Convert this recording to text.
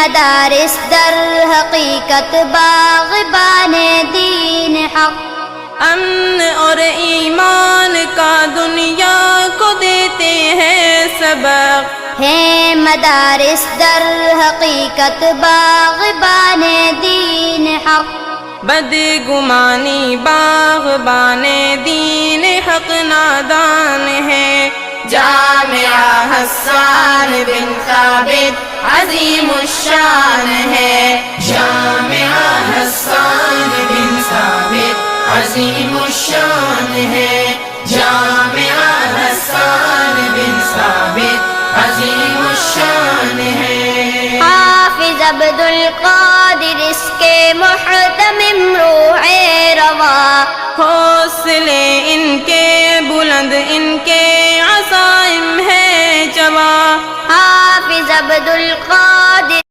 مدارس در حقیقت باغبان دین حق، امن اور ایمان کا دنیا کو دیتے ہیں سبق، ہیں مدارس در حقیقت باغبان دین حق، بدگمانی باغبان دین حق نادان ہے، جامعہ حسان بن ثابت عظیم الشان ہے، جامعہ حسان بن ثابت عظیم الشان ہے، جامعہ حسان بن ثابت عظیم الشان ہے۔ حافظ عبد القادر اس کے محتمم روح روا، حوصلے ان کے بلند، ان کے عزائم ہے جواں، حافظ عبد القادر